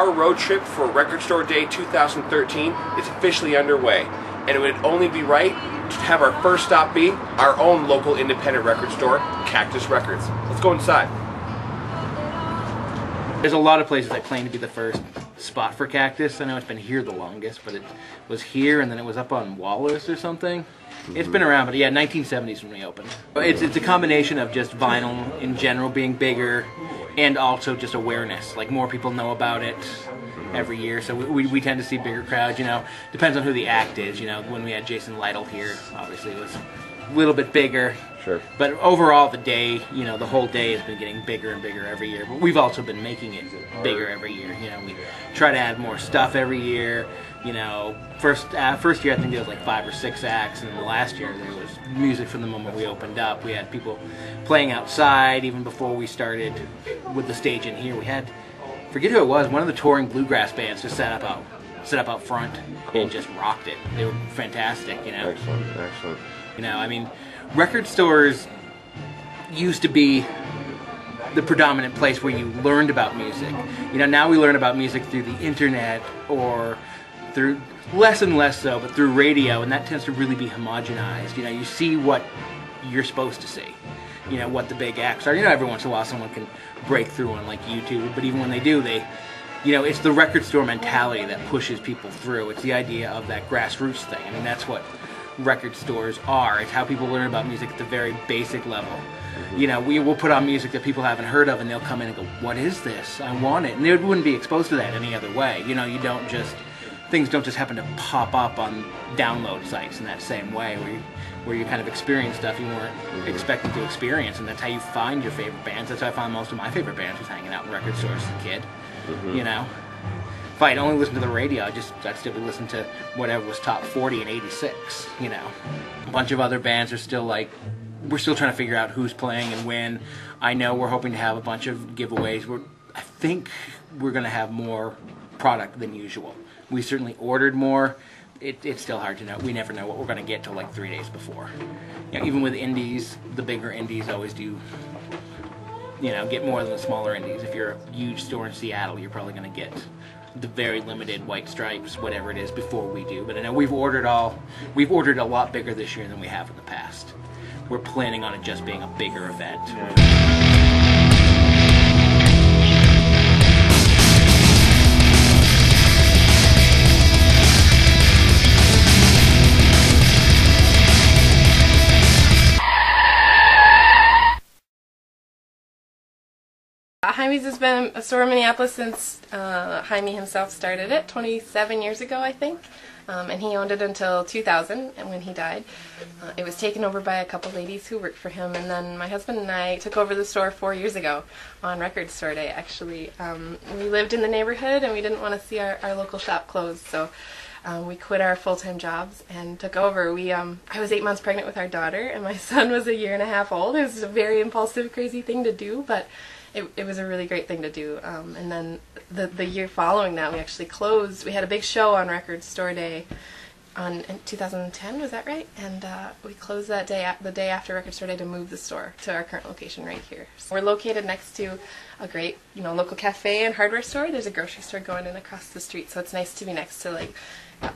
Our road trip for Record Store Day 2013 is officially underway, and it would only be right to have our first stop be our own local independent record store, Cactus Records. Let's go inside. There's a lot of places that claim to be the first spot for Cactus. I know it's been here the longest, but it was here and then it was up on Wallace or something. It's been around, but yeah, 1970s when we opened. It's a combination of just vinyl in general being bigger and also just awareness. Like, more people know about it every year, so we tend to see bigger crowds, you know. Depends on who the act is, you know. When we had Jason Lytle here, obviously it was a little bit bigger. Sure. But overall, the day, you know, the whole day has been getting bigger and bigger every year. But we've also been making it bigger every year. You know, we try to add more stuff every year. You know, first year I think there was like 5 or 6 acts, and the last year there was music from the moment we opened up. We had people playing outside even before we started with the stage in here. We had, forget who it was, one of the touring bluegrass bands just set up out front and just rocked it. They were fantastic, you know. Excellent, excellent. You know, I mean, record stores used to be the predominant place where you learned about music. You know, now we learn about music through the internet or through, less and less so, but through radio, and that tends to really be homogenized. You know, you see what you're supposed to see. You know, what the big acts are. You know, every once in a while someone can break through on like YouTube, but even when they do, you know, it's the record store mentality that pushes people through. It's the idea of that grassroots thing. I mean, that's what record stores are. It's how people learn about music at the very basic level. You know, we will put on music that people haven't heard of, and they'll come in and go, "What is this? I want it." And they wouldn't be exposed to that any other way. You know, you don't just, things don't just happen to pop up on download sites in that same way where you kind of experience stuff you weren't expecting to experience, and that's how you find your favorite bands. That's how I found most of my favorite bands, was hanging out in record stores as a kid. You know, if I'd only listened to the radio, I'd still be listening to whatever was top 40 in '86. You know, a bunch of other bands are still like, we're still trying to figure out who's playing and when. I know we're hoping to have a bunch of giveaways. I think we're going to have more product than usual. We certainly ordered more. It's still hard to know. We never know what we're going to get till like 3 days before. You know, even with indies, the bigger indies always do, you know, get more than the smaller indies. If you're a huge store in Seattle, you're probably going to get the very limited White Stripes, whatever it is, before we do. But I know we've ordered a lot bigger this year than we have in the past. We're planning on it just being a bigger event. Jaime's has been a store in Minneapolis since Jaime himself started it 27 years ago, I think. And he owned it until 2000, and when he died. It was taken over by a couple ladies who worked for him, and then my husband and I took over the store 4 years ago on Record Store Day, actually. We lived in the neighborhood, and we didn't want to see our local shop closed, so we quit our full-time jobs and took over. I was 8 months pregnant with our daughter, and my son was a year and a half old. It was a very impulsive, crazy thing to do, but it was a really great thing to do. And then the year following that, we actually closed. We had a big show on Record Store Day in 2010, was that right? And we closed that day, the day after Record Store Day, to move the store to our current location right here. So we're located next to a great, you know, local cafe and hardware store. There's a grocery store going in across the street, so it's nice to be next to like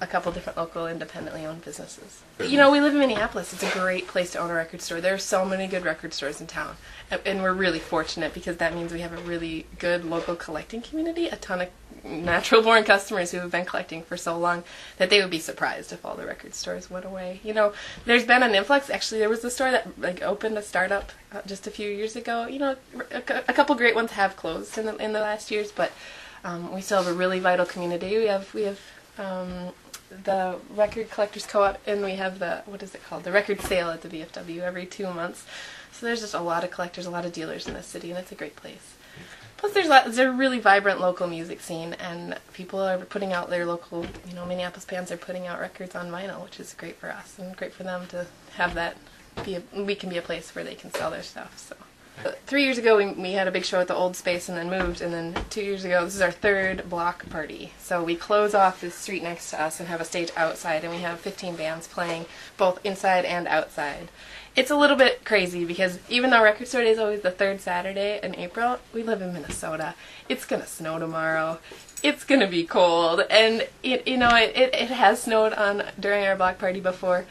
a couple different local independently owned businesses. You know, we live in Minneapolis. It's a great place to own a record store. There are so many good record stores in town, and we're really fortunate because that means we have a really good local collecting community, a ton of natural-born customers who have been collecting for so long that they would be surprised if all the record stores went away. You know, there's been an influx. Actually, there was a store that like opened a startup just a few years ago. You know, a couple great ones have closed in the last years, but we still have a really vital community. We have the Record Collectors Co-op, and we have the, what is it called, the record sale at the VFW every 2 months. So there's just a lot of collectors, a lot of dealers in this city, and it's a great place. Plus there's a really vibrant local music scene, and people are putting out their local, you know, Minneapolis bands are putting out records on vinyl, which is great for us and great for them to have that we can be a place where they can sell their stuff. So 3 years ago, we had a big show at the old space and then moved, and then 2 years ago, this is our third block party. So we close off the street next to us and have a stage outside, and we have 15 bands playing both inside and outside. It's a little bit crazy because even though Record Store Day is always the third Saturday in April, we live in Minnesota. It's going to snow tomorrow. It's going to be cold, and it has snowed during our block party before.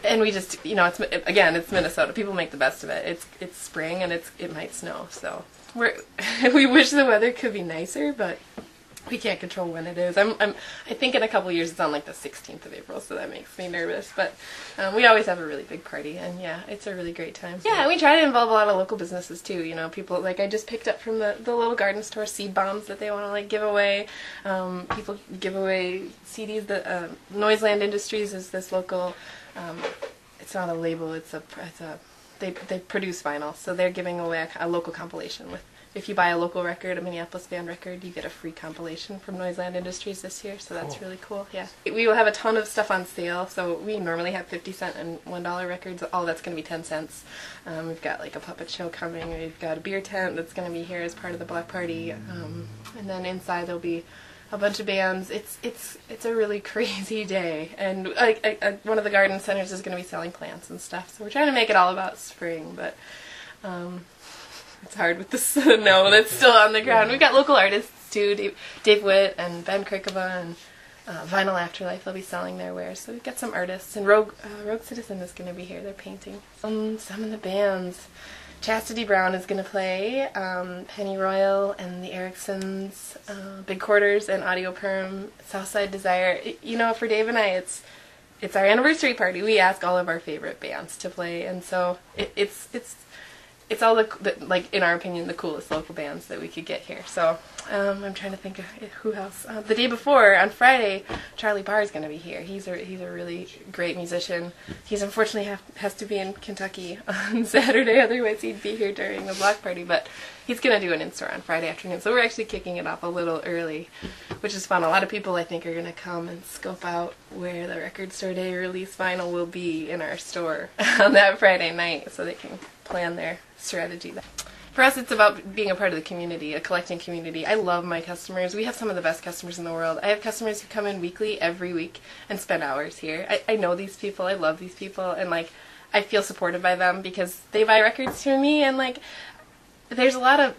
And we just, it's Minnesota. People make the best of it. It's spring and it might snow. So we wish the weather could be nicer, but we can't control when it is. I think in a couple of years it's on like the 16th of April, so that makes me nervous. But we always have a really big party, and yeah, it's a really great time. Yeah, and we try to involve a lot of local businesses too. People like I just picked up from the little garden store seed bombs that they want to like give away. People give away CDs. The Noiseland Industries is this local. It's not a label. They produce vinyl, so they're giving away a local compilation with. If you buy a local record, a Minneapolis band record, you get a free compilation from Noiseland Industries this year, so that's really cool, yeah. We will have a ton of stuff on sale, so we normally have 50-cent and $1 records. All that's going to be 10 cents. We've got like a puppet show coming. We've got a beer tent that's going to be here as part of the block party. And then inside there'll be a bunch of bands. It's a really crazy day. And one of the garden centers is going to be selling plants and stuff, so we're trying to make it all about spring, but... it's hard with the snow that's still on the ground. We've got local artists too, Dave Witt and Ben Krikova and Vinyl Afterlife. They'll be selling their wares. So we've got some artists. And Rogue Citizen is going to be here. They're painting. Some of the bands. Chastity Brown is going to play. Penny Royal and the Ericksons, Big Quarters and Audio Perm, Southside Desire. For Dave and I, it's our anniversary party. We ask all of our favorite bands to play, and so it's all like in our opinion the coolest local bands that we could get here. So I'm trying to think of who else. The day before, on Friday, Charlie Barr is going to be here. He's a really great musician. He's unfortunately has to be in Kentucky on Saturday, otherwise he'd be here during the block party. But he's going to do an in-store on Friday afternoon, so we're actually kicking it off a little early, which is fun. A lot of people I think are going to come and scope out where the Record Store Day release vinyl will be in our store on that Friday night, so they can plan their strategy. For us, it's about being a part of the community, a collecting community. I love my customers. We have some of the best customers in the world. I have customers who come in weekly, every week, and spend hours here. I know these people. I love these people, and I feel supported by them because they buy records from me, and there's a lot of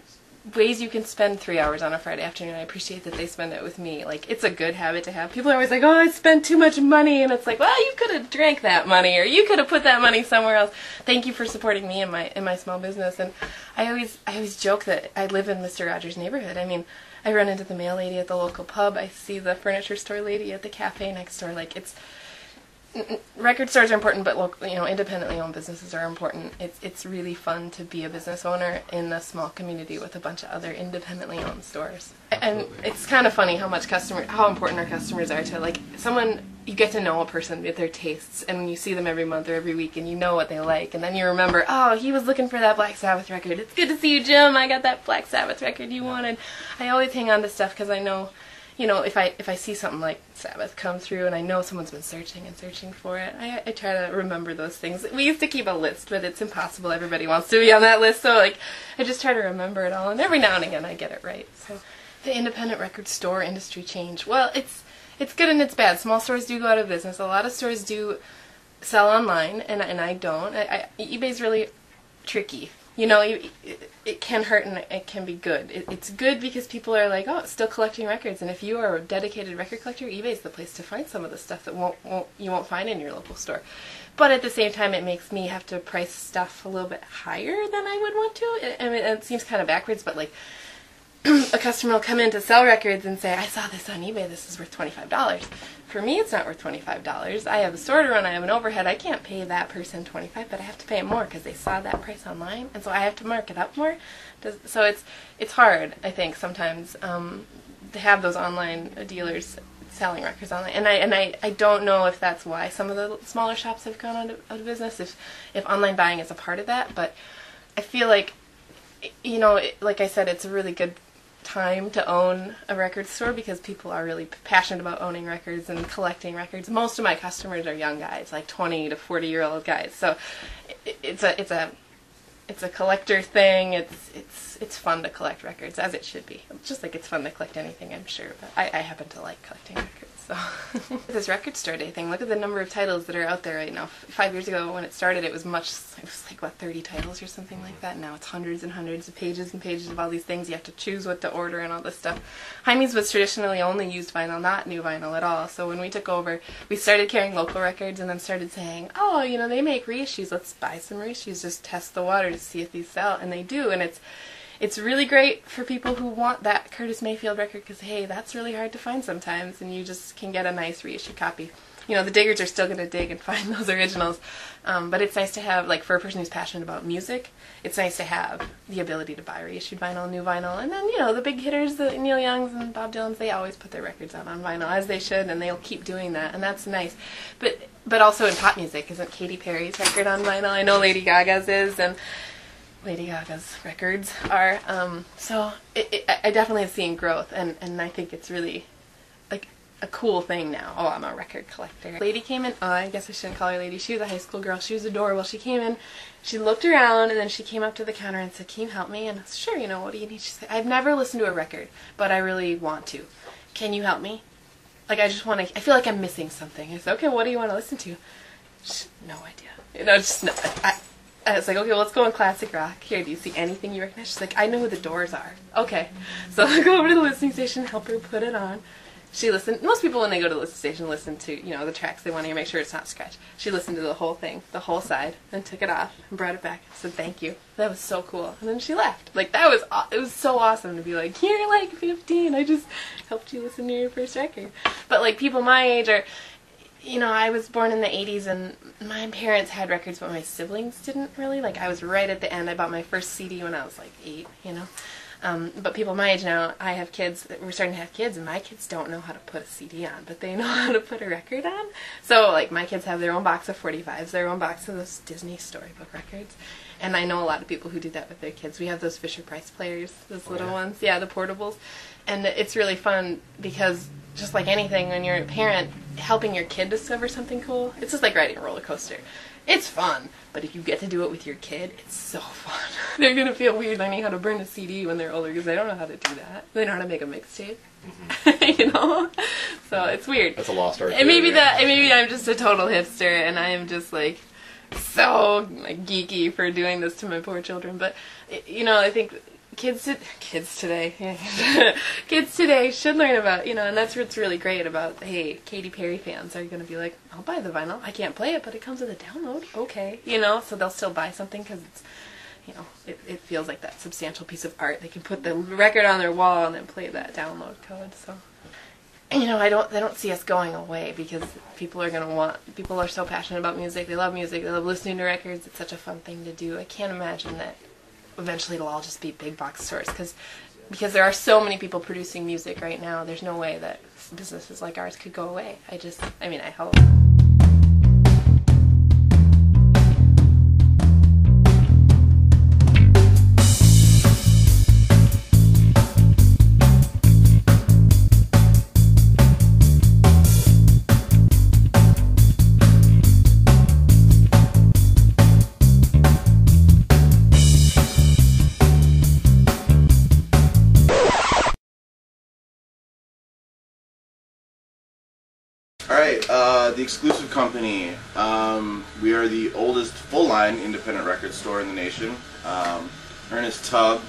ways you can spend 3 hours on a Friday afternoon. I appreciate that they spend it with me. It's a good habit to have. People are always like, oh, I spent too much money, and it's like, well, you could have drank that money, or you could have put that money somewhere else. Thank you for supporting me in my small business. And I always joke that I live in Mr. Rogers' neighborhood. I mean, I run into the mail lady at the local pub. I see the furniture store lady at the cafe next door. Record stores are important, but independently owned businesses are important. It's really fun to be a business owner in a small community with a bunch of other independently owned stores. And it's kind of funny how important our customers are to someone. You get to know a person with their tastes, and you see them every month or every week, and you know what they like, and then you remember, oh, he was looking for that Black Sabbath record. It's good to see you, Jim. I got that Black Sabbath record you wanted. I always hang on to stuff because I know. If I see something like Sabbath come through and I know someone's been searching and searching for it, I try to remember those things. We used to keep a list, but it's impossible. Everybody wants to be on that list, so I just try to remember it all, and every now and again I get it right. So the independent record store industry change. Well, it's good and it's bad. Small stores do go out of business. A lot of stores do sell online, and I don't. eBay's really tricky. It can hurt and it can be good. It's good because people are like, oh, it's still collecting records, and if you are a dedicated record collector, eBay's the place to find some of the stuff that you won't find in your local store. But at the same time, it makes me have to price stuff a little bit higher than I would want to. It seems kind of backwards, but a customer will come in to sell records and say, I saw this on eBay, this is worth $25. For me, it's not worth $25. I have a store to run, I have an overhead. I can't pay that person $25, but I have to pay them more because they saw that price online, and so I have to mark it up more. So it's hard, I think, sometimes to have those online dealers selling records online. And I don't know if that's why some of the smaller shops have gone out of business, if online buying is a part of that. But I feel like, like I said, it's a really good time to own a record store because people are really passionate about owning records and collecting records. Most of my customers are young guys, 20 to 40-year-old guys. So it's a it's a collector thing. It's fun to collect records, as it should be. Just like it's fun to collect anything, I'm sure. But I happen to like collecting records. So this record store day thing. Look at the number of titles that are out there right now. 5 years ago when it started, it was like what, 30 titles or something like that. Now it's hundreds and hundreds of pages and pages of all these things. You have to choose what to order and all this stuff. Jaime's was traditionally only used vinyl, not new vinyl at all. So when we took over, we started carrying local records and then started saying, oh, you know, they make reissues. Let's buy some reissues. Just test the water to see if these sell. And they do. And it's really great for people who want that Curtis Mayfield record because, hey, that's really hard to find sometimes, and you just can get a nice reissue copy. You know, the diggers are still going to dig and find those originals, but it's nice to have, like, for a person who's passionate about music, it's nice to have the ability to buy reissued vinyl, new vinyl, and then, you know, the big hitters, the Neil Youngs and Bob Dylans, they always put their records out on vinyl, as they should, and they'll keep doing that, and that's nice. But also in pop music, isn't Katy Perry's record on vinyl? I know Lady Gaga's is, and Lady Gaga's records are, so I definitely have seen growth, and I think it's really, like, a cool thing now. Oh, I'm a record collector. Lady came in, oh, I guess I shouldn't call her lady, she was a high school girl, she was adorable. She came in, she looked around, and then she came up to the counter and said, can you help me? And I said, sure, you know, what do you need? She said, I've never listened to a record, but I really want to. Can you help me? Like, I just want to, I feel like I'm missing something. I said, okay, what do you want to listen to? She, no idea. You know, just, no, I was like, okay, well, let's go on classic rock. Here, do you see anything you recognize? She's like, I know who the Doors are. Okay. So I go over to the listening station, help her put it on. She listened. Most people, when they go to the listening station, listen to, you know, the tracks they want to hear, make sure it's not scratched. She listened to the whole thing, the whole side, and took it off and brought it back. Said, thank you. That was so cool. And then she left. Like, it was so awesome to be like, you're like 15. I just helped you listen to your first record. But, like, people my age are, you know, I was born in the 80s, and my parents had records, but my siblings didn't really. Like, I was right at the end. I bought my first CD when I was, like, 8, you know. But people my age now, I have kids, we're starting to have kids, and my kids don't know how to put a CD on, but they know how to put a record on. So, like, my kids have their own box of 45s, their own box of those Disney storybook records. And I know a lot of people who do that with their kids. We have those Fisher-Price players, those little ones. Yeah, the portables. And it's really fun because, just like anything, when you're a parent, helping your kid discover something cool, it's just like riding a roller coaster. It's fun, but if you get to do it with your kid, it's so fun. They're going to feel weird learning how to burn a CD when they're older because they don't know how to do that. They don't know how to make a mixtape. Mm-hmm. You know? So it's weird. That's a lost art. And maybe maybe I'm just a total hipster and I am just like so like geeky for doing this to my poor children. But, you know, I think kids today should learn about, you know, and that's what's really great about, hey, Katy Perry fans are going to be like, I'll buy the vinyl. I can't play it, but it comes with a download. Okay. You know, so they'll still buy something because it's, you know, it feels like that substantial piece of art. They can put the record on their wall and then play that download code. So, you know, they don't see us going away because people are so passionate about music. They love listening to records. It's such a fun thing to do. I can't imagine that eventually it'll all just be big box stores because there are so many people producing music right now. There's no way that businesses like ours could go away. I hope. Alright, the exclusive company. We are the oldest full-line independent record store in the nation. Ernest Tubb,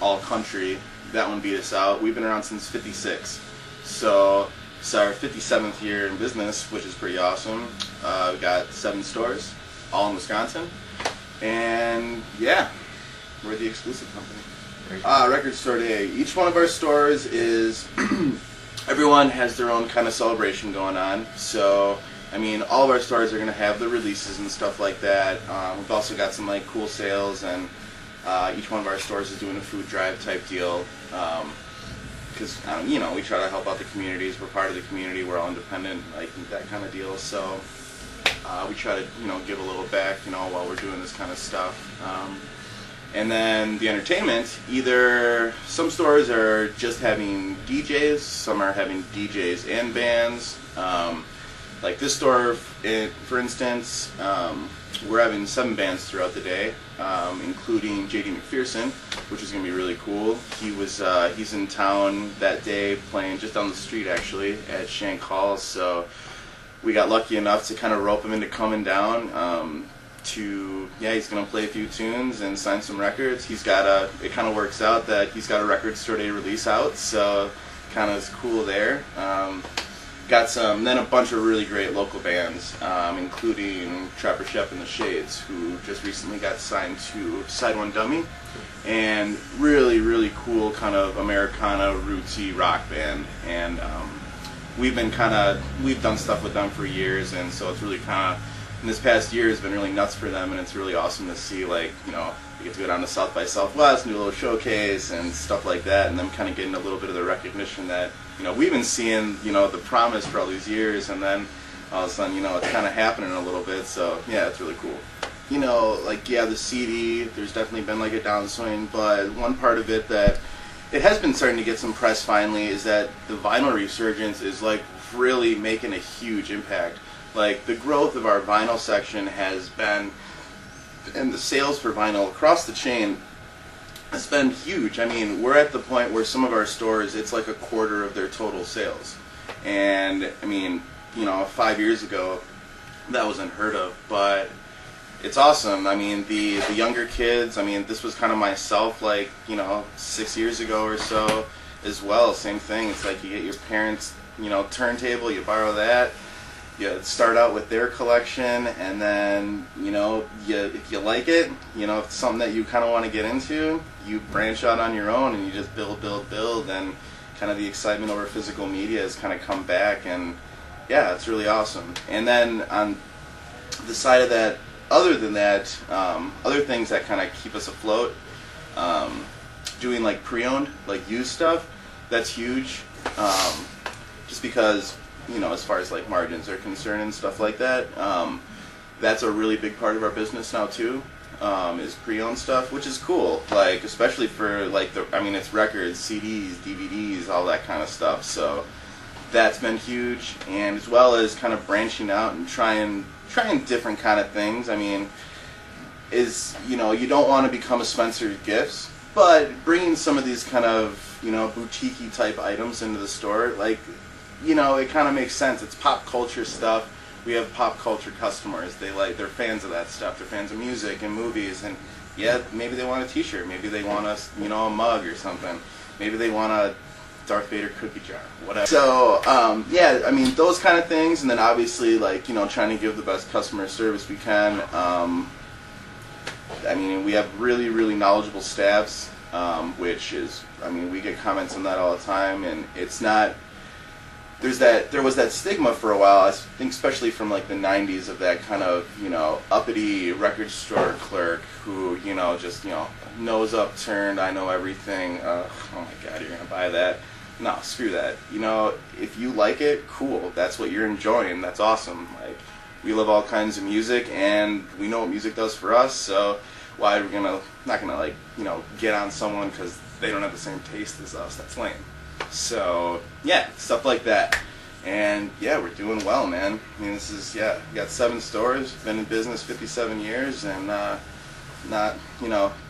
all country, that one beat us out. We've been around since '56. So it's our 57th year in business, which is pretty awesome. We've got 7 stores, all in Wisconsin. And yeah, we're the exclusive company. Record Store Day. Each one of our stores is everyone has their own kind of celebration going on. So, I mean, all of our stores are going to have the releases and stuff like that. We've also got some like cool sales, and each one of our stores is doing a food drive type deal. Because, you know, we try to help out the communities. We're part of the community. We're all independent, like that kind of deal. So we try to, you know, give a little back, you know, while we're doing this kind of stuff. And then the entertainment, either some stores are just having DJs, some are having DJs and bands. Like this store, for instance, we're having 7 bands throughout the day, including J.D. McPherson, which is going to be really cool. He's in town that day playing just down the street actually at Shank Hall, so we got lucky enough to kind of rope him into coming down. He's going to play a few tunes and sign some records. It kind of works out that he's got a record store day release out, so kind of is cool there. Then a bunch of really great local bands, including Trapper Shep and the Shades, who just recently got signed to Side One Dummy, and really, really cool kind of Americana rootsy rock band. And we've done stuff with them for years, and so it's really kind of, in this past year has been really nuts for them, and it's really awesome to see, like, we get to go down to South by Southwest and do a little showcase and stuff like that, and them kind of getting a little bit of the recognition that, we've been seeing, the promise for all these years, and then all of a sudden, it's kind of happening a little bit, so yeah, it's really cool. The CD, there's definitely been like a downswing, but one part of it that it has been starting to get some press finally is that the vinyl resurgence is like really making a huge impact. Like, the growth of our vinyl section has been, and the sales for vinyl across the chain has been huge. I mean, we're at the point where some of our stores, it's like a quarter of their total sales. And, I mean, 5 years ago, that was unheard of, but it's awesome. I mean, the younger kids, this was kind of myself, 6 years ago or so as well. Same thing. It's like you get your parents, turntable, you borrow that. You start out with their collection, and then, if you like it, if it's something that you kind of want to get into, you branch out on your own, and you just build, and kind of the excitement over physical media has kind of come back, and yeah, it's really awesome. And then on the side of that, other than that, other things that kind of keep us afloat, doing like pre-owned, like used stuff, that's huge, just because, as far as like margins are concerned and stuff like that, that's a really big part of our business now too, is pre-owned stuff, which is cool, like, especially for like it's records, CDs, DVDs, all that kind of stuff, so that's been huge. And as well as kind of branching out and trying different kind of things. You don't want to become a Spencer Gifts, but bringing some of these kind of, boutique-y type items into the store, like, it kind of makes sense. It's pop culture stuff. We have pop culture customers. They're fans of that stuff. They're fans of music and movies, and yeah, maybe they want a t-shirt. Maybe they want a mug or something. Maybe they want a Darth Vader cookie jar, whatever. So, those kind of things, and then obviously, trying to give the best customer service we can. We have really, really knowledgeable staffs, which is, we get comments on that all the time, and it's not, there was that stigma for a while, I think especially from like the 90s, of that kind of, uppity record store clerk who, just, nose upturned, I know everything, oh my god, you're gonna buy that. No, screw that. If you like it, cool, that's what you're enjoying, that's awesome. Like, we love all kinds of music, and we know what music does for us, so why are we not gonna get on someone because they don't have the same taste as us? That's lame. So, yeah, stuff like that. And, yeah, we're doing well, man. We got 7 stores, been in business 57 years, and not,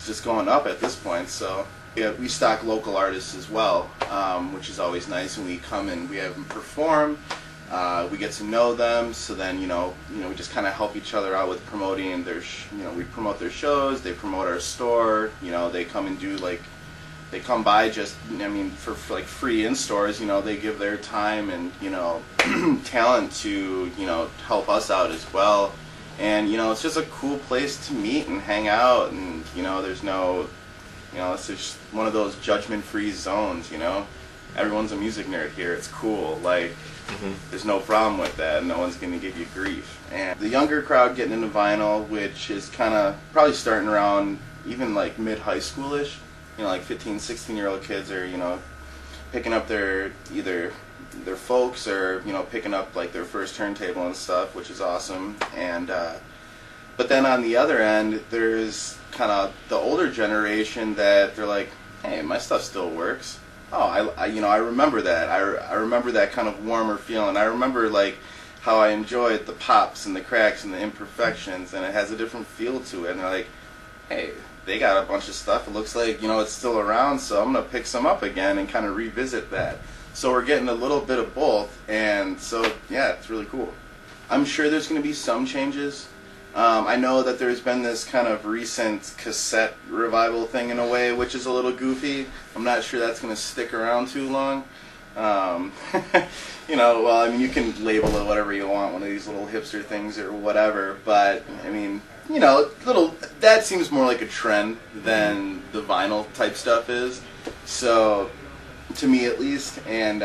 just going up at this point. So, yeah, we stock local artists as well, which is always nice. And we come and we have them perform. We get to know them, so then, we just kind of help each other out with promoting their, we promote their shows, they promote our store, they come and do, they come by just, for free in stores, they give their time and, talent to, help us out as well. And, it's just a cool place to meet and hang out, and, there's no, it's just one of those judgment-free zones, Everyone's a music nerd here, it's cool, there's no problem with that, no one's going to give you grief. And the younger crowd getting into vinyl, which is kind of probably starting around even mid-high schoolish, 15, 16-year-old kids are, picking up either their folks or, picking up their first turntable and stuff, which is awesome. And, but then on the other end, there's kind of the older generation that they're like, hey, my stuff still works. Oh, I remember that. I remember that kind of warmer feeling. I remember how I enjoyed the pops and the cracks and the imperfections, and it has a different feel to it. And they're like, hey, they got a bunch of stuff. It looks like, you know, it's still around, so I'm going to pick some up again and kind of revisit that. So we're getting a little bit of both, and so, yeah, it's really cool. I'm sure there's going to be some changes. I know that there's been this kind of recent cassette revival thing in a way, which is a little goofy. I'm not sure that's going to stick around too long. You know, well, I mean, you can label it whatever you want, one of these little hipster things or whatever, but, I mean, you know, that seems more like a trend than the vinyl type stuff is, so, to me at least, and,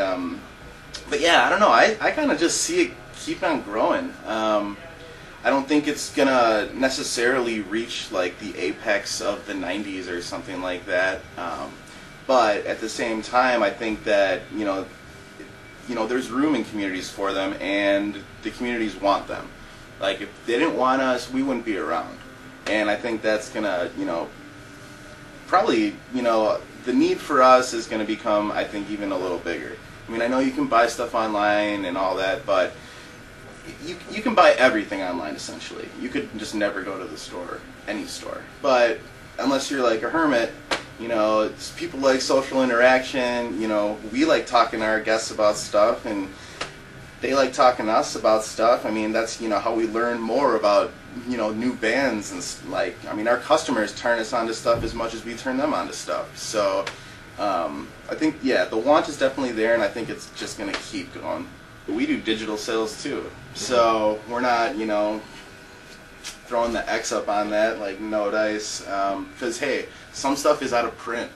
but yeah, I don't know, I kind of just see it keep on growing. I don't think it's gonna necessarily reach, like, the apex of the 90s or something like that, but at the same time, I think that, you know, there's room in communities for them, and the communities want them. Like, if they didn't want us, we wouldn't be around. And I think that's gonna, you know, probably, you know, the need for us is gonna become, I think, even a little bigger. I mean, I know you can buy stuff online and all that, but you can buy everything online, essentially. You could just never go to the store, any store. But unless you're like a hermit, you know, people like social interaction. You know, we like talking to our guests about stuff, and they like talking to us about stuff. I mean, that's, you know, how we learn more about, you know, new bands, and like, I mean, our customers turn us on to stuff as much as we turn them on to stuff. So I think, yeah, the want is definitely there, and I think it's just going to keep going. But we do digital sales too, so we're not, you know, throwing the X up on that, like, no dice, because, hey, some stuff is out of print,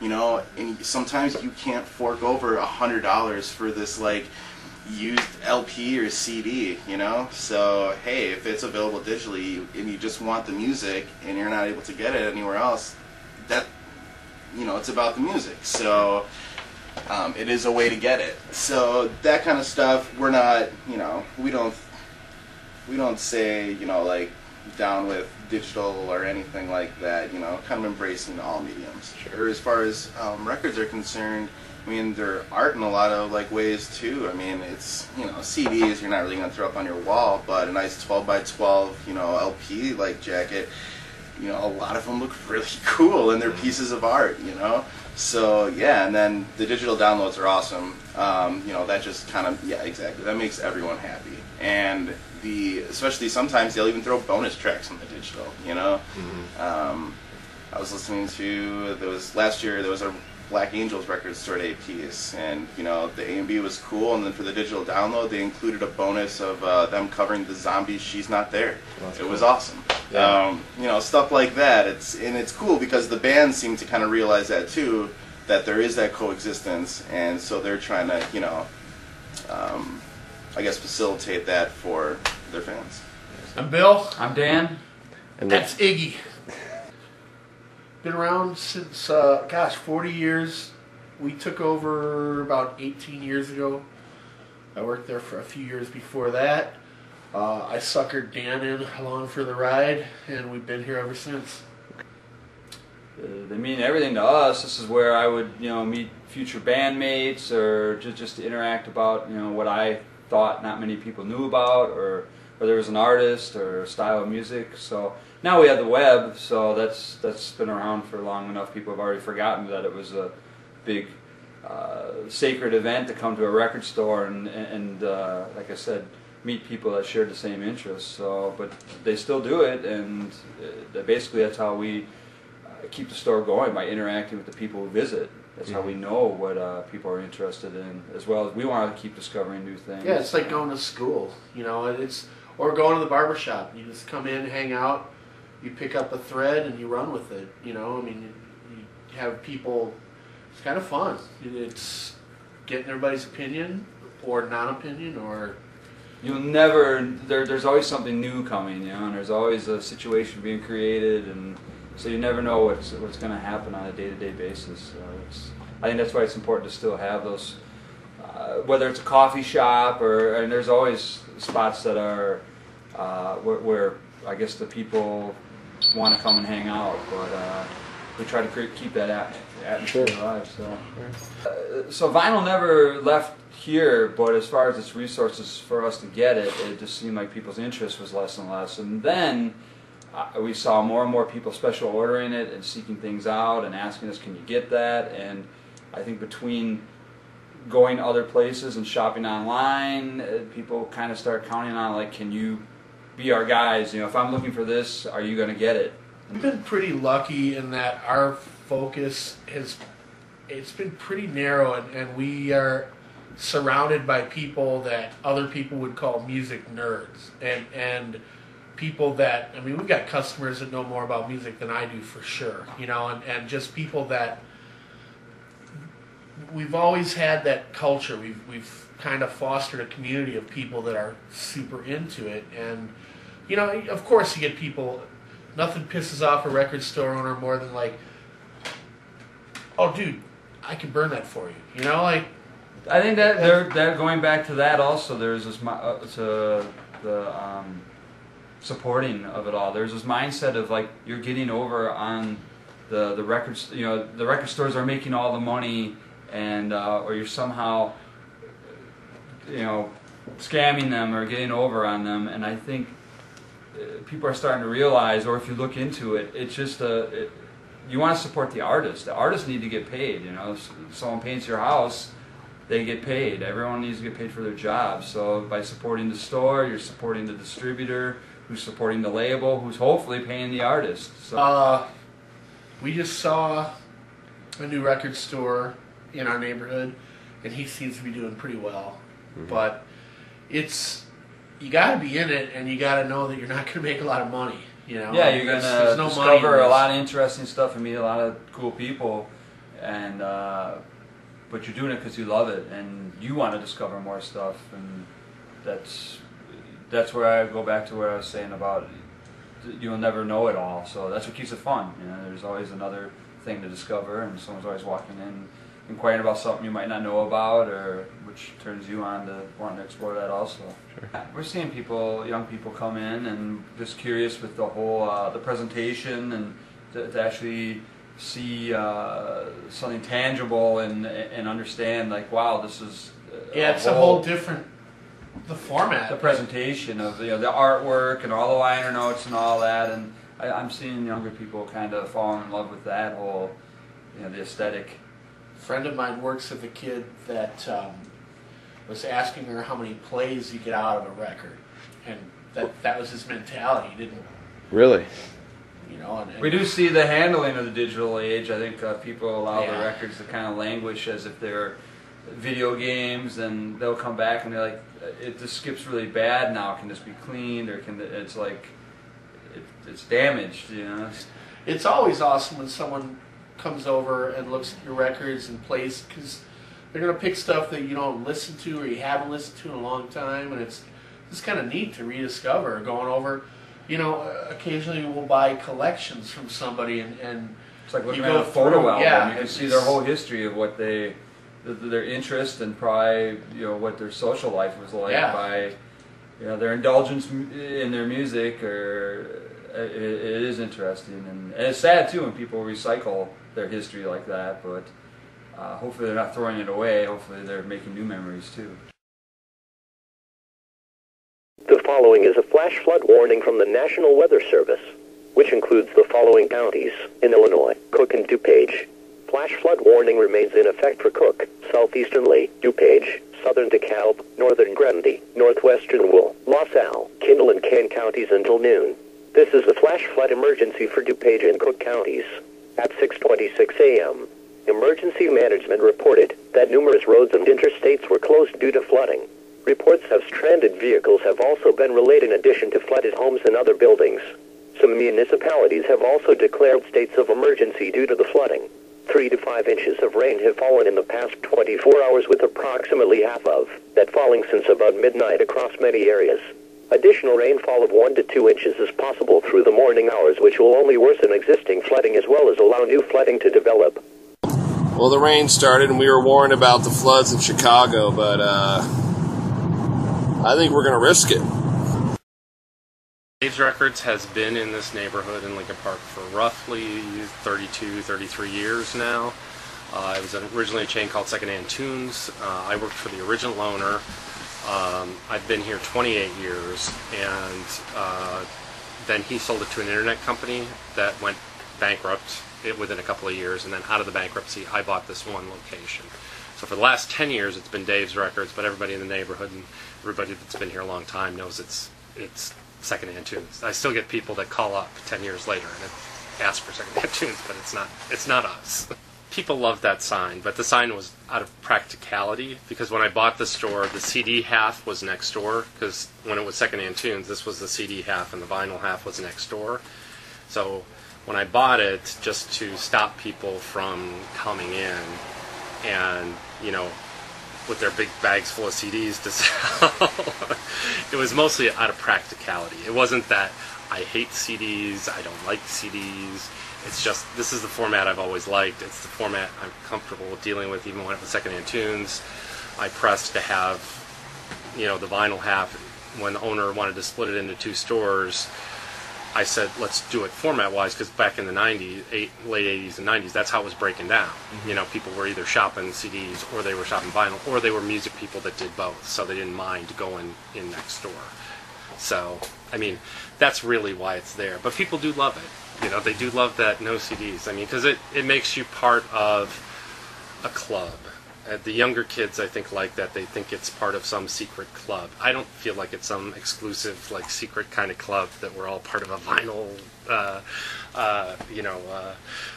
you know, and sometimes you can't fork over $100 for this, like, used LP or CD, you know, so, hey, if it's available digitally and you just want the music and you're not able to get it anywhere else, that, you know, it's about the music, so it is a way to get it. So that kind of stuff, we're not, you know, we don't say, you know, like, down with digital or anything like that, you know, kind of embracing all mediums. Sure. As far as records are concerned, I mean, they're art in a lot of, like, ways too. I mean, it's, you know, CDs you're not really going to throw up on your wall, but a nice 12 by 12, you know, LP like jacket, you know, a lot of them look really cool, and they're pieces of art, you know. So yeah, and then the digital downloads are awesome. You know, that just kind of, yeah, exactly, that makes everyone happy. And especially sometimes they'll even throw bonus tracks on the digital, you know. I was listening to, last year there was a Black Angels record store day piece, and, you know, the A&B was cool, and then for the digital download they included a bonus of them covering the Zombies' She's Not There. It was awesome. Yeah. You know, stuff like that. It's cool because the bands seem to kind of realize that too, that there is that coexistence, and so they're trying to, you know, I guess facilitate that for their fans. I'm Bill. I'm Dan. And that's Iggy. Been around since, 40 years. We took over about 18 years ago. I worked there for a few years before that. I suckered Dan in along for the ride, and we've been here ever since. They mean everything to us. This is where I would, you know, meet future bandmates, or just to interact about, you know, what I thought not many people knew about, or whether it was an artist or a style of music. So now we have the web, so that's been around for long enough. People have already forgotten that it was a big sacred event to come to a record store and like I said, meet people that shared the same interests. So, but they still do it, and basically that's how we keep the store going, by interacting with the people who visit. That's how we know what people are interested in, as well as we want to keep discovering new things. Yeah, it's like going to school, you know, or going to the barbershop. You just come in, hang out, you pick up a thread, and you run with it, you know. I mean, you have people, it's kind of fun. It's getting everybody's opinion, or non-opinion, or... You'll never, there's always something new coming, you know, and there's always a situation being created, and so you never know what's going to happen on a day-to-day basis. So I think that's why it's important to still have those, whether it's a coffee shop, and there's always spots that are where I guess the people want to come and hang out. But we try to keep that atmosphere alive. So vinyl never left here, but as far as its resources for us to get it, it just seemed like people's interest was less and less. And then we saw more and more people special ordering it and seeking things out and asking us, can you get that? And I think between going other places and shopping online, people kind of start counting on, like, can you be our guys? You know, if I'm looking for this, are you going to get it? We've been pretty lucky in that our focus it's been pretty narrow, and we are surrounded by people that other people would call music nerds, and people that, I mean, we've got customers that know more about music than I do for sure, you know, and just people that we've always had that culture. We've kind of fostered a community of people that are super into it, and you know, of course you get people, nothing pisses off a record store owner more than like, oh dude, I can burn that for you, you know, like. I think that they're going back to that also. There's this to the supporting of it all. There's this mindset of like you're getting over on the records. You know, the record stores are making all the money, and or you're somehow, you know, scamming them or getting over on them. And I think people are starting to realize, or if you look into it, it's just you want to support the artist. The artists need to get paid. You know, if someone paints your house, they get paid. Everyone needs to get paid for their job. So by supporting the store, you're supporting the distributor, who's supporting the label, who's hopefully paying the artist. So we just saw a new record store in our neighborhood, and he seems to be doing pretty well. Mm-hmm. But you got to be in it, and you got to know that you're not going to make a lot of money. You know? Yeah, you're going to discover a lot of interesting stuff and meet a lot of cool people, and but you're doing it because you love it and you want to discover more stuff, and that's where I go back to what I was saying about you'll never know it all. So that's what keeps it fun. You know, there's always another thing to discover, and someone's always walking in, inquiring about something you might not know about, or which turns you on to wanting to explore that also. Sure. We're seeing people, young people, come in and just curious with the whole the presentation, and to actually see something tangible and understand, like, wow, this is it's a whole different the format, the presentation of the artwork and all the liner notes and all that, and I'm seeing younger people kind of fall in love with that whole, the aesthetic. A friend of mine works with a kid that was asking her how many plays you get out of a record, and that was his mentality. He didn't really. And we do see the handling of the digital age. I think people allow the records to kind of languish as if they're video games, and they'll come back and they're like, it just skips really bad now. Can this be cleaned, or it's like it's damaged? It's always awesome when someone comes over and looks at your records and plays, because they're going to pick stuff that you don't listen to or you haven't listened to in a long time, and it's kind of neat to rediscover. Going over, occasionally we'll buy collections from somebody, and it's like looking at a photo album. Yeah, you can see their whole history of what their interest, and probably what their social life was like by their indulgence in their music. Or it is interesting, and it's sad too when people recycle their history like that. But hopefully they're not throwing it away. Hopefully they're making new memories too. The following is a flash flood warning from the National Weather Service, which includes the following counties in Illinois: Cook and DuPage. Flash flood warning remains in effect for Cook, southeastern Lee, DuPage, southern DeKalb, northern Grundy, northwestern Wool, LaSalle, Kindle, and Kane counties until noon. This is a flash flood emergency for DuPage and Cook counties. At 6:26 a.m., emergency management reported that numerous roads and interstates were closed due to flooding. Reports of stranded vehicles have also been relayed, in addition to flooded homes and other buildings. Some municipalities have also declared states of emergency due to the flooding. 3 to 5 inches of rain have fallen in the past 24 hours, with approximately half of that falling since about midnight across many areas. Additional rainfall of 1 to 2 inches is possible through the morning hours, which will only worsen existing flooding as well as allow new flooding to develop. Well, the rain started and we were warned about the floods in Chicago, but I think we're going to risk it. Dave's Records has been in this neighborhood in Lincoln Park for roughly 32, 33 years now. It was originally a chain called Secondhand Tunes. I worked for the original owner. I've been here 28 years, and then he sold it to an internet company that went bankrupt within a couple of years, and then out of the bankruptcy, I bought this one location. So for the last 10 years, it's been Dave's Records, but everybody in the neighborhood and everybody that's been here a long time knows it's Secondhand Tunes. I still get people that call up 10 years later and ask for Secondhand Tunes, but it's not us. People love that sign, but the sign was out of practicality, because when I bought the store, the CD half was next door, because when it was Secondhand Tunes, this was the CD half and the vinyl half was next door. So when I bought it, just to stop people from coming in and, you know, with their big bags full of CDs to sell, it was mostly out of practicality. It wasn't that I hate CDs, I don't like CDs. It's just, this is the format I've always liked. It's the format I'm comfortable with dealing with, even when it was Secondhand Tunes. I pressed to have, you know, the vinyl half. When the owner wanted to split it into two stores, I said, let's do it format-wise, because back in the 90s, late 80s and 90s, that's how it was breaking down. You know, people were either shopping CDs, or they were shopping vinyl, or they were music people that did both, so they didn't mind going in next door. So, I mean, that's really why it's there. But people do love it. You know, they do love that no CDs. I mean, because it makes you part of a club. The younger kids, I think, like that. They think it's part of some secret club. I don't feel like it's some exclusive, like, secret kind of club that we're all part of a vinyl,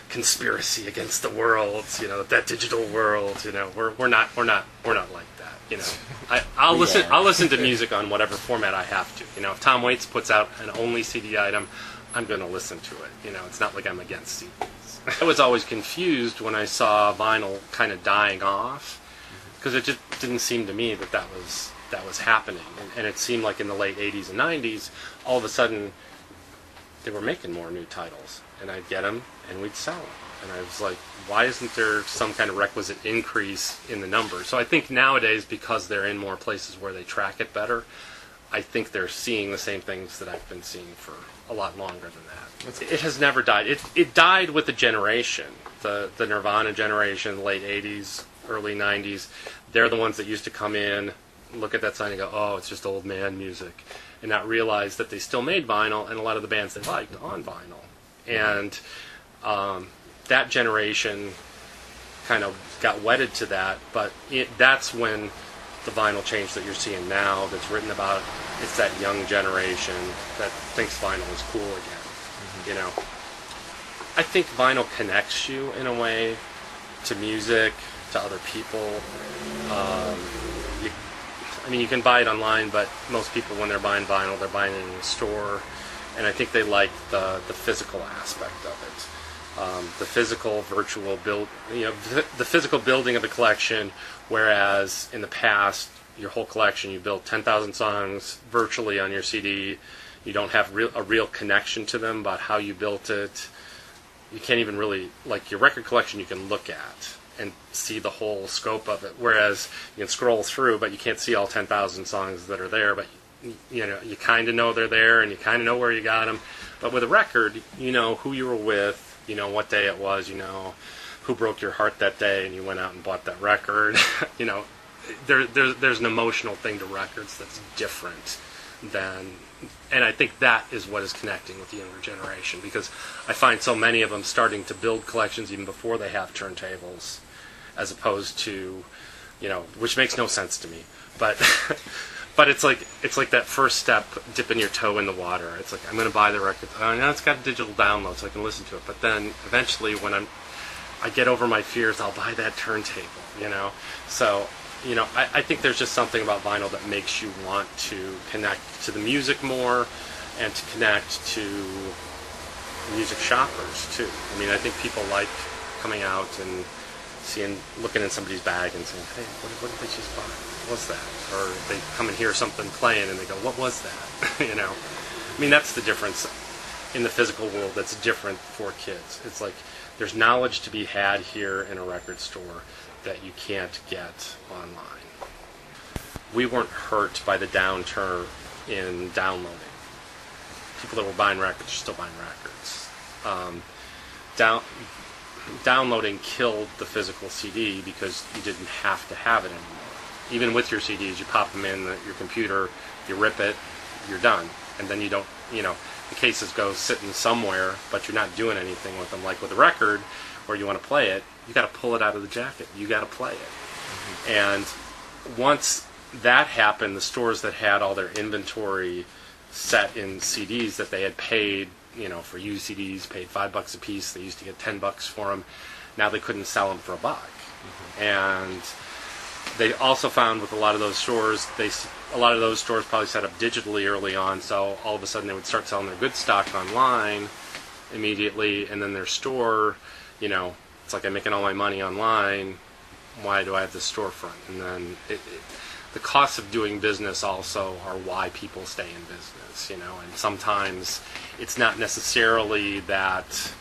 conspiracy against the world. You know, that digital world. You know, we're not like that. You know, I'll listen to music on whatever format I have to. You know, if Tom Waits puts out an only CD item, I'm going to listen to it. You know, it's not like I'm against CDs. I was always confused when I saw vinyl kind of dying off, because it just didn't seem to me that was happening. And it seemed like in the late 80s and 90s, all of a sudden, they were making more new titles. And I'd get them, and we'd sell them. And I was like, why isn't there some kind of requisite increase in the number? So I think nowadays, because they're in more places where they track it better, I think they're seeing the same things that I've been seeing for a lot longer than that. It has never died. It died with the generation, the Nirvana generation, the late 80s, early 90s. They're the ones that used to come in, look at that sign and go, oh, it's just old man music, and not realize that they still made vinyl, and a lot of the bands they liked on vinyl. And that generation kind of got wedded to that, but that's when the vinyl change that you're seeing now that's written about, it's that young generation that thinks vinyl is cool again. You know, I think vinyl connects you in a way to music, to other people. You can buy it online, but most people, when they're buying vinyl, they're buying it in a store, and I think they like the physical aspect of it. The physical virtual build, the physical building of the collection, whereas in the past, your whole collection, you built 10,000 songs virtually on your CD. You don't have a real connection to them about how you built it. You can't even really, like your record collection, you can look at and see the whole scope of it. Whereas you can scroll through, but you can't see all 10,000 songs that are there. But you kind of know they're there, and you kind of know where you got them. But with a record, you know who you were with, you know what day it was, you know who broke your heart that day, and you went out and bought that record. There's an emotional thing to records that's different than. And I think that is what is connecting with the younger generation, because I find so many of them starting to build collections even before they have turntables, as opposed to, which makes no sense to me. But but it's like that first step, dipping your toe in the water. It's like, I'm going to buy the record. Oh, now it's got a digital download, so I can listen to it. But then eventually, when I get over my fears, I'll buy that turntable. So. I think there's just something about vinyl that makes you want to connect to the music more, and to connect to music shoppers too. I think people like coming out and looking in somebody's bag and saying, hey, what did they just buy? What was that? Or they come and hear something playing and they go, what was that? That's the difference in the physical world that's different for kids. It's like there's knowledge to be had here in a record store that you can't get online. We weren't hurt by the downturn in downloading. people that were buying records are still buying records. Downloading killed the physical CD because you didn't have to have it anymore. Even with your CDs, you pop them in your computer, you rip it, you're done. And then you don't, the cases go sitting somewhere, but you're not doing anything with them. Like with a record, where you want to play it, you got to pull it out of the jacket. You got to play it. Mm-hmm. And once that happened, the stores that had all their inventory set in CDs that they had paid, for used CDs, paid $5 a piece. They used to get $10 for them. Now they couldn't sell them for $1. Mm-hmm. And they also found with a lot of those stores, probably set up digitally early on, so all of a sudden they would start selling their good stock online immediately, and then their store, it's like I'm making all my money online, why do I have this storefront? And then the costs of doing business also are why people stay in business, and sometimes it's not necessarily that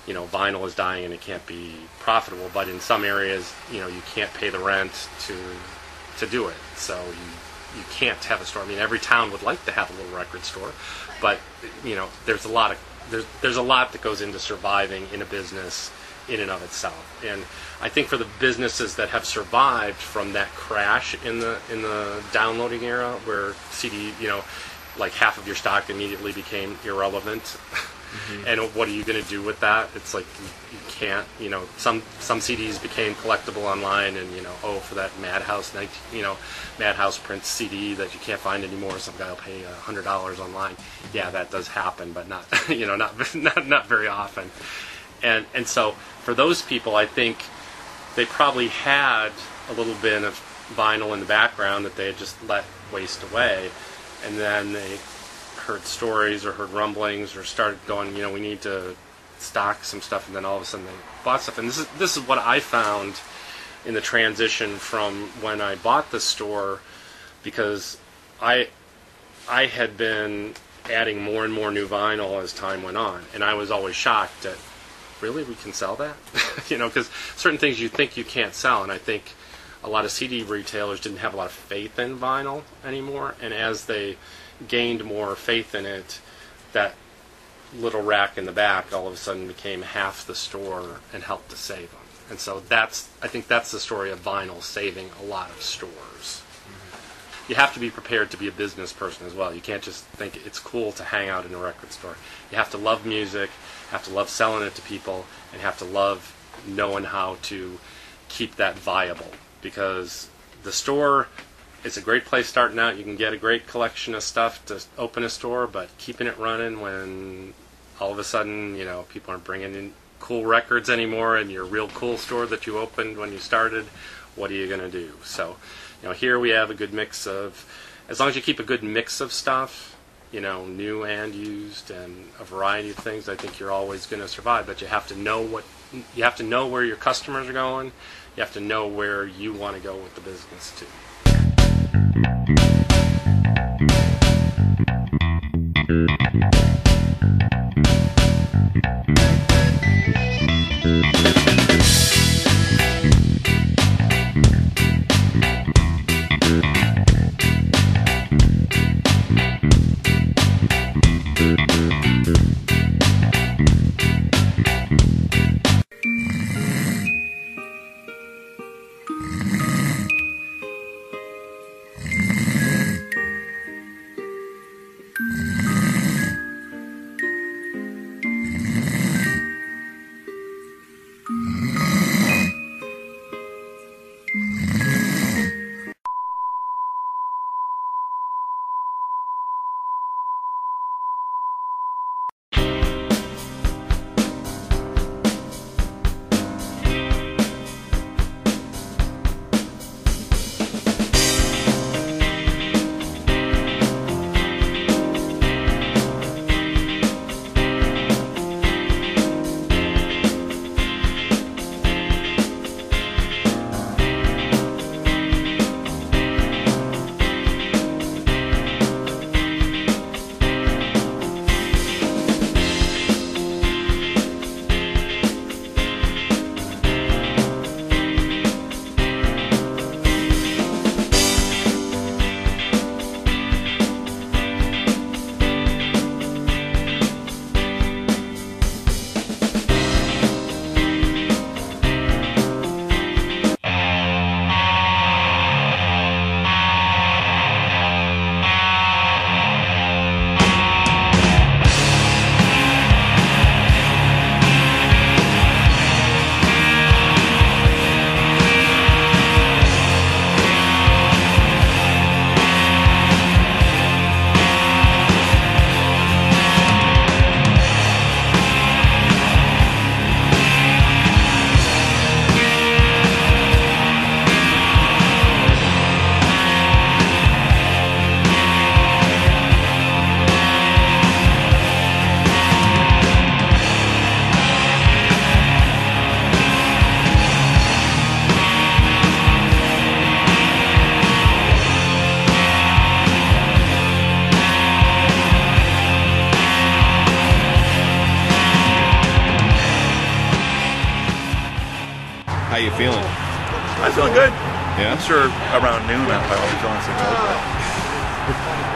vinyl is dying and it can't be profitable, but in some areas, you can't pay the rent to do it, so you can't have a store. I mean, every town would like to have a little record store, but there's a lot that goes into surviving in a business in and of itself. And I think for the businesses that have survived from that crash in the downloading era, where CD, like half of your stock immediately became irrelevant. Mm-hmm. And what are you going to do with that? It's like you can't. Some CDs became collectible online, and for that Madhouse Prince CD that you can't find anymore, some guy will pay $100 online. Yeah, that does happen, but not not very often. And so for those people, I think they probably had a little bit of vinyl in the background that they had just let waste away, and then they heard stories or heard rumblings or started going, we need to stock some stuff, and then all of a sudden they bought stuff. And this is what I found in the transition from when I bought the store, because I had been adding more and more new vinyl as time went on, and I was always shocked at, really, we can sell that? Because certain things you think you can't sell, and I think a lot of CD retailers didn't have a lot of faith in vinyl anymore, and as they gained more faith in it, that little rack in the back all of a sudden became half the store and helped to save them. And so I think that's the story of vinyl saving a lot of stores. Mm-hmm. You have to be prepared to be a business person as well. You can't just think it's cool to hang out in a record store. You have to love music, have to love selling it to people, and have to love knowing how to keep that viable. Because the store, it's a great place starting out. You can get a great collection of stuff to open a store, but keeping it running when all of a sudden, people aren't bringing in cool records anymore, and your real cool store that you opened when you started, what are you going to do? So, here we have a good mix of, as long as you keep a good mix of stuff, new and used, and a variety of things, I think you're always going to survive. But you have to know where your customers are going. You have to know where you want to go with the business too. feeling? I'm feeling good. Yeah? I'm sure around noon I won't be feeling so good.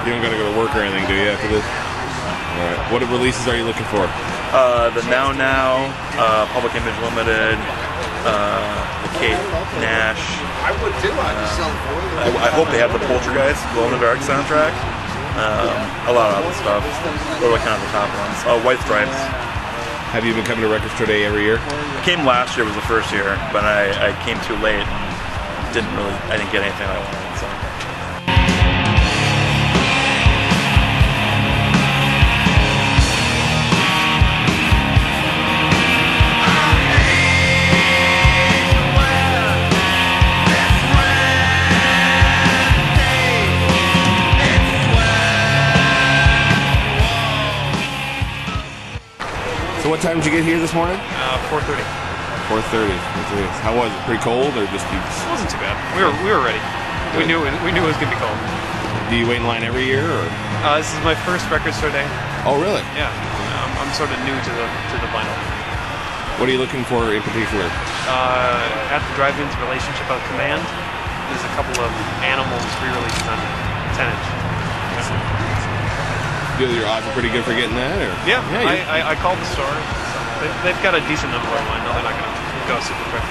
You don't got to go to work or anything, do you, after this? All right. What releases are you looking for? The Now, Public Image Limited, the Kate Nash. I would too. I hope they have the Poltergeist Glow in the Dark soundtrack. A lot of other stuff. Those are kind of the top ones. White Stripes. Have you been coming to Record Store Day every year? I came last year, was the first year, but I came too late and I didn't get anything I wanted. So. So what time did you get here this morning? 4:30. 4:30. How was it? Pretty cold, or just? It wasn't too bad. We were ready. We knew it was gonna be cold. Do you wait in line every year, or? This is my first record store day. Oh, really? Yeah. I'm sort of new to the vinyl. What are you looking for in particular? At the drive-in's Relationship on Command. There's a couple of Animals re-released on 10-inch. Feel your odds are pretty good for getting that, or? Yeah. I called the store. So they've got a decent number of mine. No, they're not going to go super quick.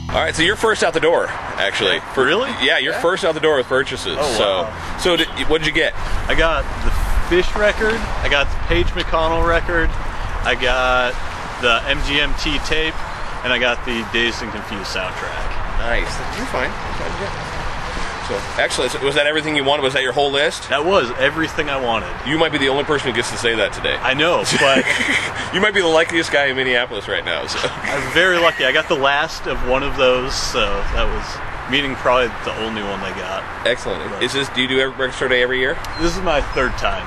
All right, so you're first out the door, actually. Really? Yeah, you're first out the door with purchases. Oh, wow. So what did you get? I got the Fish record. I got the Paige McConnell record. I got the MGMT tape, and I got the Dazed and Confused soundtrack. Nice. You're fine. So, excellent. So was that everything you wanted? Was that your whole list? That was everything I wanted. You might be the only person who gets to say that today. I know, but you might be the luckiest guy in Minneapolis right now. So. I was very lucky. I got the last of one of those, so that was meaning probably the only one they got. Excellent. Do you do Record Store Day every year? This is my third time.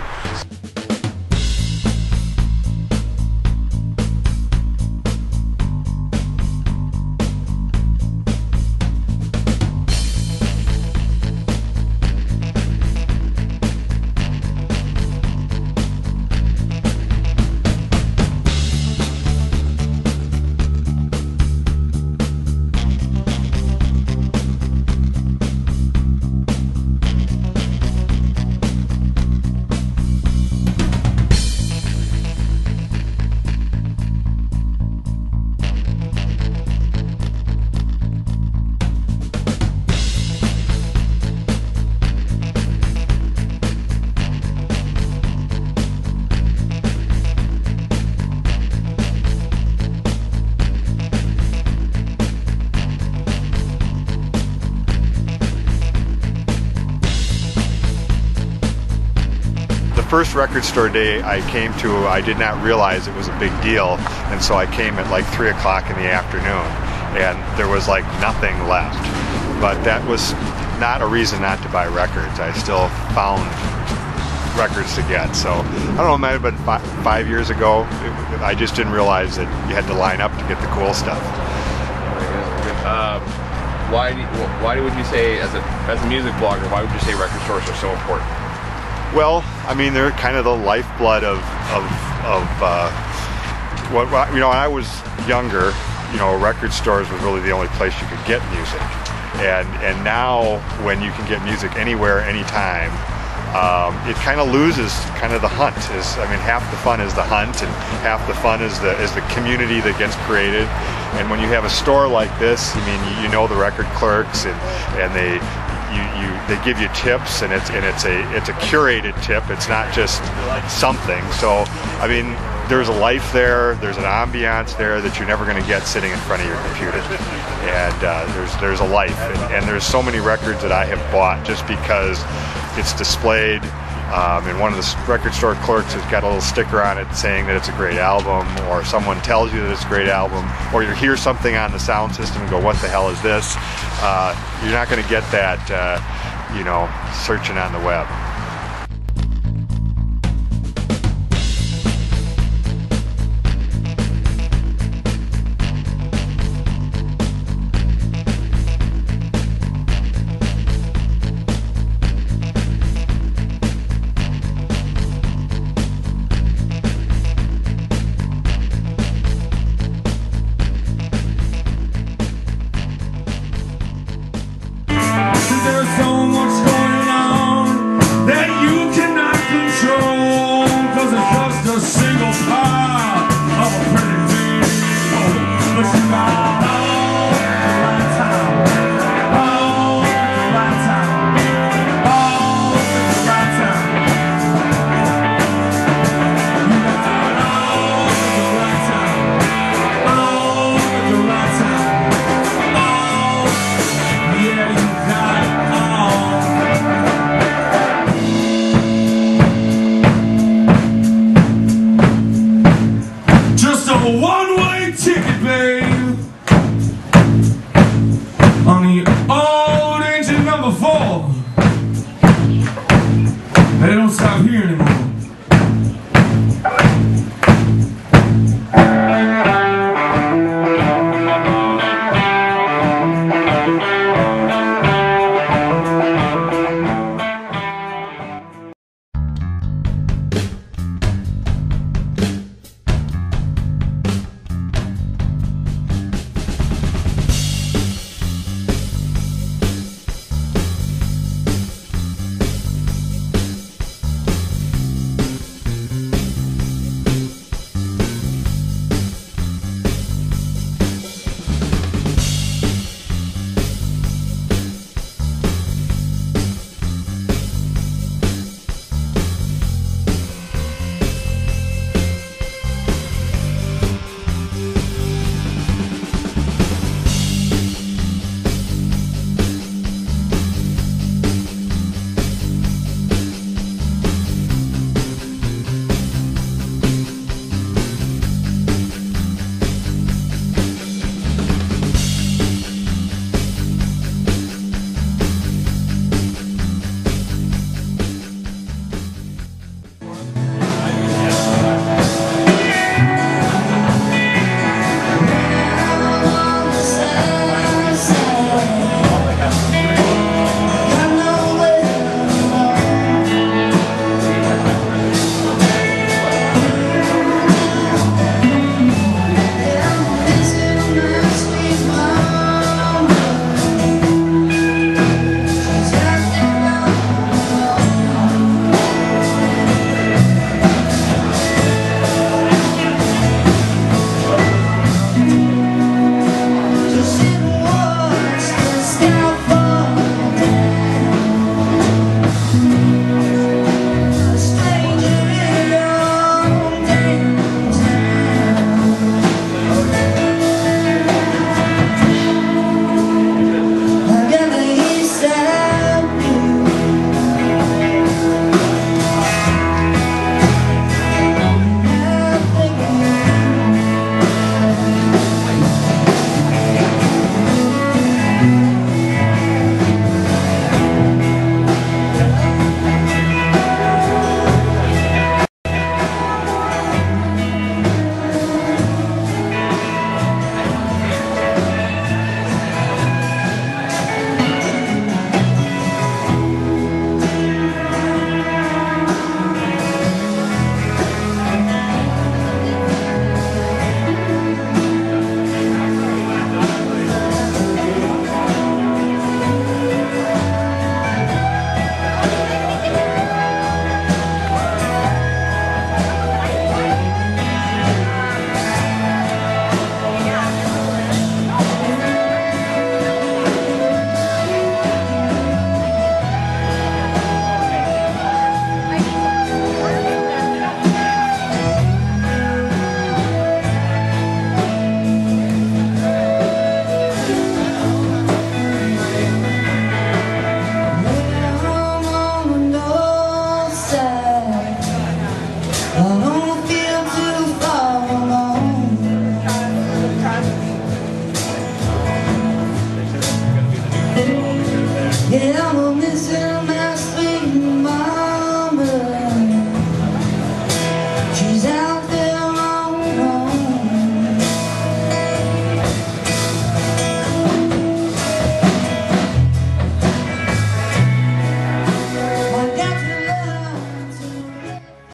first record store day I came to, I did not realize it was a big deal, and so I came at like 3 o'clock in the afternoon, and there was like nothing left. But that was not a reason not to buy records. I still found records to get. So I don't know, it might have been 5 years ago. I just didn't realize that you had to line up to get the cool stuff. Why would you say, as a music blogger, why would you say record stores are so important? Well, I mean, they're kind of the lifeblood of what, you know, when I was younger, you know, record stores was really the only place you could get music. And now when you can get music anywhere, anytime, it kind of loses kind of the hunt. I mean, half the fun is the hunt, and half the fun is the community that gets created. And when you have a store like this, I mean, you know the record clerks, and they give you tips, and it's a curated tip. It's not just something. So I mean, there's a life there. There's an ambiance there that you're never going to get sitting in front of your computer. And there's a life, and there's so many records that I have bought just because it's displayed. And one of the record store clerks has got a little sticker on it saying that it's a great album, or someone tells you that it's a great album, or you hear something on the sound system and go, what the hell is this? You're not going to get that, you know, searching on the web.